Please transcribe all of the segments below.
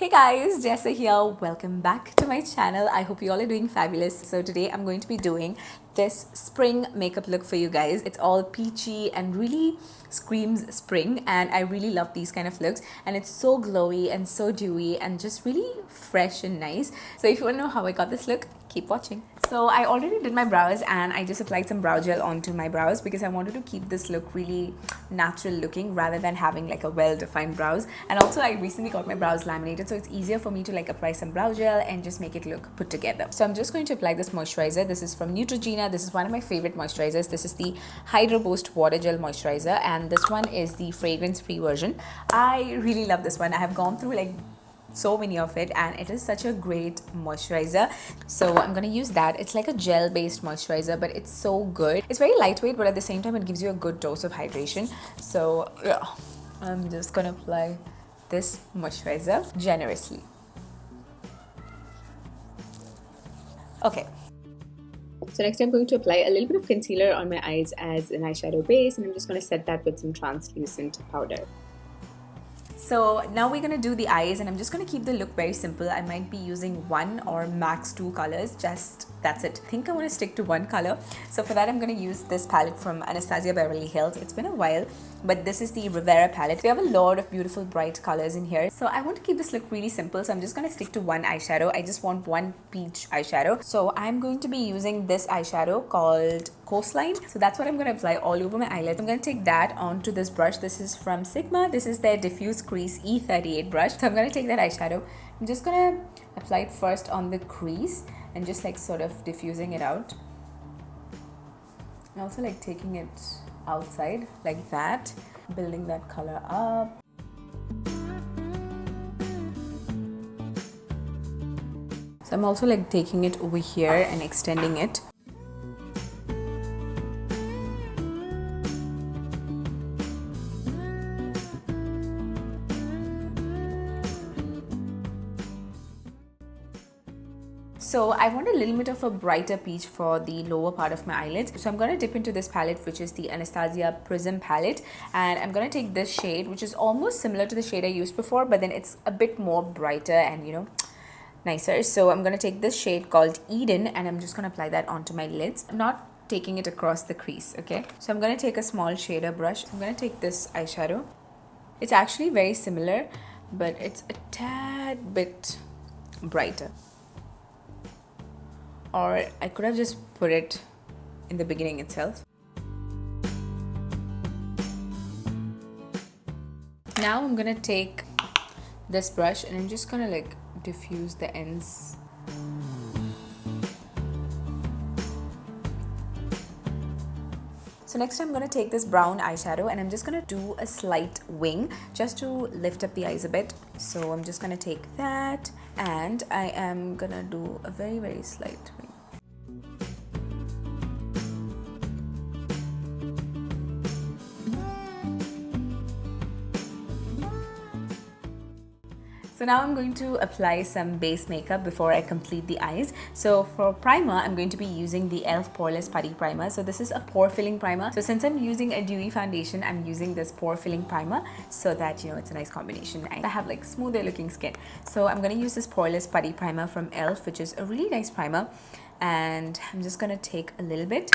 Hey guys, Jaisa here. Welcome back to my channel. I hope you all are doing fabulous. So today I'm going to be doing this spring makeup look for you guys. It's all peachy and really screams spring, and I really love these kind of looks, and it's so glowy and so dewy and just really fresh and nice. So if you want to know how I got this look, keep watching. So I already did my brows and I just applied some brow gel onto my brows because I wanted to keep this look really natural looking rather than having like a well-defined brows. And also I recently got my brows laminated, so it's easier for me to like apply some brow gel and just make it look put together. So I'm just going to apply this moisturizer. This is from Neutrogena. This is one of my favorite moisturizers. This is the Hydro Boost Water Gel Moisturizer, and this one is the fragrance-free version. I really love this one. I have gone through like so many of it, and it is such a great moisturizer. So I'm gonna use that. It's like a gel based moisturizer, but it's so good. It's very lightweight, but at the same time it gives you a good dose of hydration. So yeah, I'm just gonna apply this moisturizer generously. Okay, so next I'm going to apply a little bit of concealer on my eyes as an eyeshadow base, and I'm just going to set that with some translucent powder. So now we're going to do the eyes, and I'm just going to keep the look very simple. I might be using one or max two colors, just that's it. I think I want to stick to one color. So for that I'm going to use this palette from Anastasia Beverly Hills. It's been a while, but this is the Reviera palette. We have a lot of beautiful bright colors in here. So I want to keep this look really simple, so I'm just going to stick to one eyeshadow. I just want one peach eyeshadow. So I'm going to be using this eyeshadow called Coastline. So that's what I'm going to apply all over my eyelids. I'm going to take that onto this brush. This is from Sigma. This is their Diffuse Crease E38 brush. So I'm going to take that eyeshadow. I'm just going to apply it first on the crease and just like sort of diffusing it out. And also like taking it outside like that, building that color up. So I'm also like taking it over here and extending it. So I want a little bit of a brighter peach for the lower part of my eyelids. So I'm going to dip into this palette, which is the Anastasia Prism palette. And I'm going to take this shade, which is almost similar to the shade I used before, but then it's a bit more brighter and, you know, nicer. So I'm going to take this shade called Eden, and I'm just going to apply that onto my lids. I'm not taking it across the crease, okay? So I'm going to take a small shader brush. I'm going to take this eyeshadow. It's actually very similar, but it's a tad bit brighter. Or I could have just put it in the beginning itself. Now I'm gonna take this brush and I'm just gonna like diffuse the ends. So next I'm going to take this brown eyeshadow and I'm just going to do a slight wing just to lift up the eyes a bit. So I'm just going to take that and I am going to do a very, very slight wing. So now I'm going to apply some base makeup before I complete the eyes. So for primer, I'm going to be using the e.l.f. Poreless Putty primer. So this is a pore filling primer. So since I'm using a dewy foundation, I'm using this pore filling primer so that, you know, it's a nice combination. I have like smoother looking skin. So I'm going to use this Poreless Putty primer from e.l.f., which is a really nice primer. And I'm just going to take a little bit.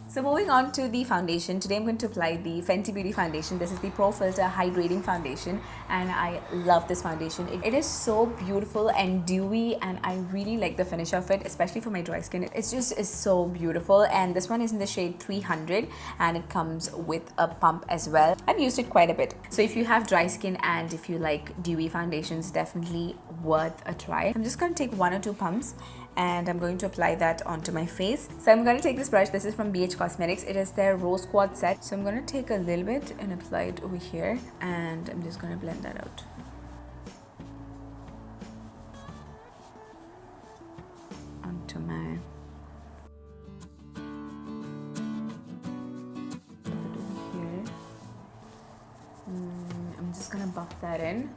So moving on to the foundation, today I'm going to apply the Fenty Beauty foundation. This is the Pro Filter Hydrating Foundation, and I love this foundation. It is so beautiful and dewy, and I really like the finish of it, especially for my dry skin. It just is so beautiful, and this one is in the shade 300, and it comes with a pump as well. I've used it quite a bit. So if you have dry skin and if you like dewy foundations, definitely worth a try. I'm just going to take one or two pumps and I'm going to apply that onto my face. So I'm going to take this brush. This is from BH Cosmetics. It is their Rose Quartz set. So I'm going to take a little bit and apply it over here, and I'm just going to blend that out. Onto my over here. I'm just going to buff that in.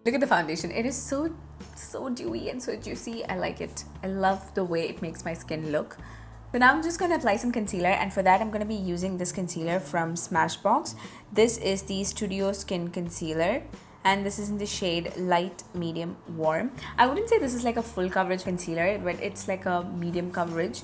Look at the foundation. It is so dewy and so juicy. I like it. I love the way it makes my skin look. So now I'm just going to apply some concealer, and for that I'm going to be using this concealer from Smashbox. This is the Studio Skin Concealer, and this is in the shade Light, Medium, Warm. I wouldn't say this is like a full coverage concealer, but it's like a medium coverage.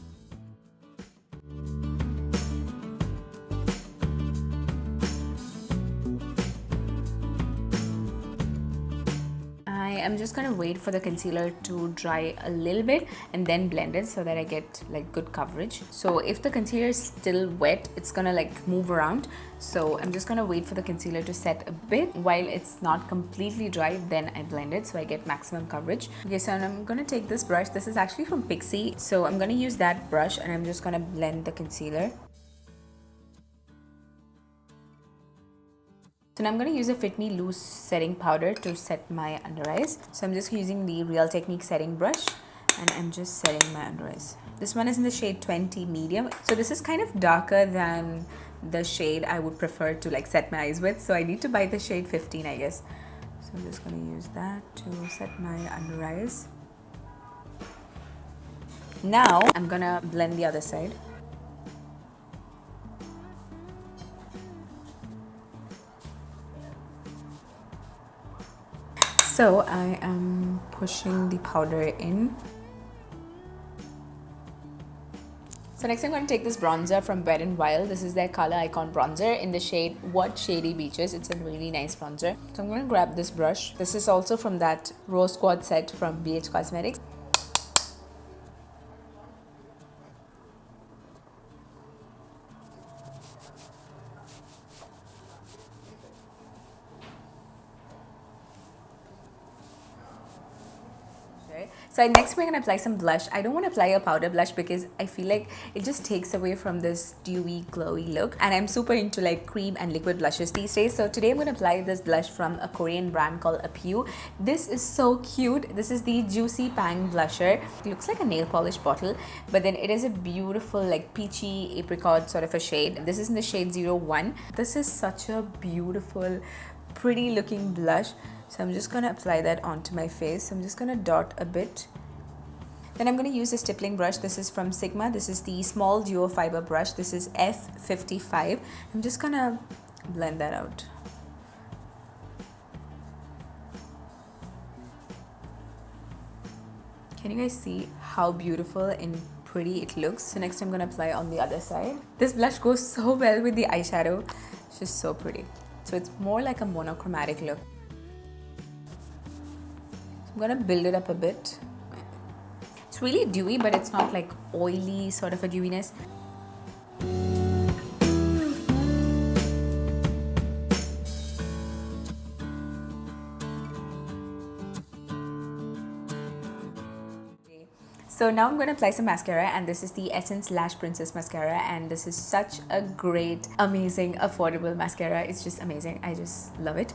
I'm just gonna wait for the concealer to dry a little bit and then blend it so that I get like good coverage. So if the concealer is still wet, it's gonna like move around. So I'm just gonna wait for the concealer to set a bit. While it's not completely dry, then I blend it so I get maximum coverage. Okay, so I'm gonna take this brush. This is actually from Pixi. So I'm gonna use that brush and I'm just gonna blend the concealer. So now I'm going to use a Fit Me Loose setting powder to set my under eyes. So I'm just using the Real Technique setting brush and I'm just setting my under eyes. This one is in the shade 20 medium. So this is kind of darker than the shade I would prefer to like set my eyes with. So I need to buy the shade 15, I guess. So I'm just going to use that to set my under eyes. Now I'm going to blend the other side. So I am pushing the powder in. So next I'm going to take this bronzer from Wet n Wild. This is their Color Icon bronzer in the shade What Shady Beaches. It's a really nice bronzer. So I'm going to grab this brush. This is also from that Rose Squad set from BH Cosmetics. So next we're going to apply some blush. I don't want to apply a powder blush because I feel like it just takes away from this dewy, glowy look. And I'm super into like cream and liquid blushes these days. So today I'm going to apply this blush from a Korean brand called Apieu. This is so cute. This is the Juicy Pang blusher. It looks like a nail polish bottle, but then it is a beautiful like peachy apricot sort of a shade. This is in the shade 01. This is such a beautiful, pretty looking blush. So I'm just going to apply that onto my face. So I'm just going to dot a bit. Then I'm going to use a stippling brush. This is from Sigma. This is the small duo fiber brush. This is F55. I'm just going to blend that out. Can you guys see how beautiful and pretty it looks? So next I'm going to apply on the other side. This blush goes so well with the eyeshadow. It's just so pretty. So it's more like a monochromatic look. I'm gonna build it up a bit. It's really dewy, but it's not like oily sort of a dewiness. So now I'm going to apply some mascara, and this is the Essence Lash Princess Mascara, and this is such a great, amazing, affordable mascara. It's just amazing. I just love it.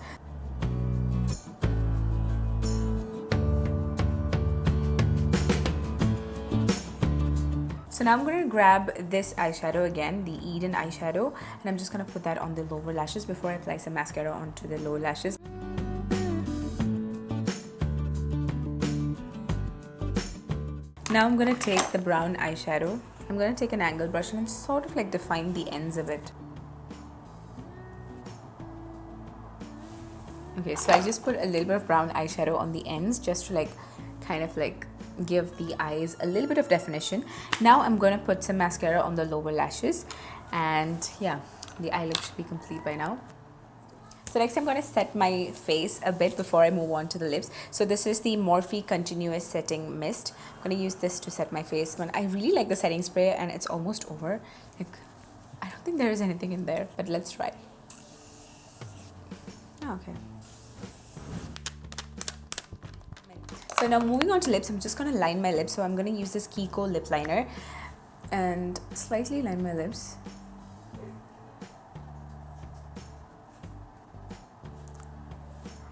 So now I'm going to grab this eyeshadow again, the Eden eyeshadow, and I'm just going to put that on the lower lashes before I apply some mascara onto the lower lashes. Now I'm going to take the brown eyeshadow. I'm going to take an angled brush and sort of like define the ends of it. Okay, so I just put a little bit of brown eyeshadow on the ends just to like kind of like give the eyes a little bit of definition. Now I'm going to put some mascara on the lower lashes, and yeah, the eye look should be complete by now. So next I'm going to set my face a bit before I move on to the lips. So this is the Morphe Continuous Setting Mist. I'm going to use this to set my face. I really like the setting spray, and it's almost over. Like, I don't think there is anything in there, but let's try. Oh, okay. So now moving on to lips, I'm just going to line my lips. So I'm going to use this Kiko Lipliner and slightly line my lips.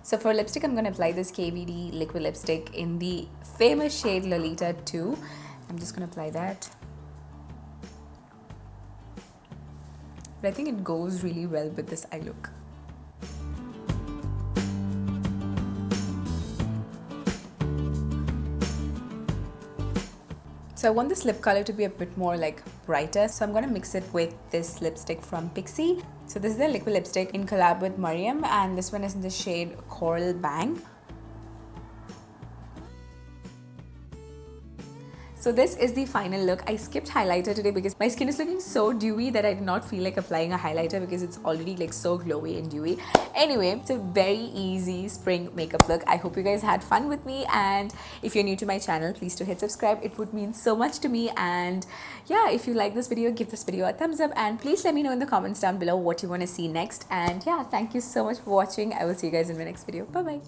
So for lipstick, I'm going to apply this KVD liquid lipstick in the famous shade Lolita 2. I'm just going to apply that. But I think it goes really well with this eye look. So I want this lip color to be a bit more like brighter. So I'm going to mix it with this lipstick from Pixi. So this is the liquid lipstick in collab with Mariam, and this one is in the shade Coral Bang. So this is the final look. I skipped highlighter today because my skin is looking so dewy that I did not feel like applying a highlighter because it's already like so glowy and dewy. Anyway, it's a very easy spring makeup look. I hope you guys had fun with me, and if you're new to my channel, please do hit subscribe. It would mean so much to me. And yeah, if you like this video, give this video a thumbs up, and please let me know in the comments down below what you want to see next. And yeah, thank you so much for watching. I will see you guys in my next video. Bye bye.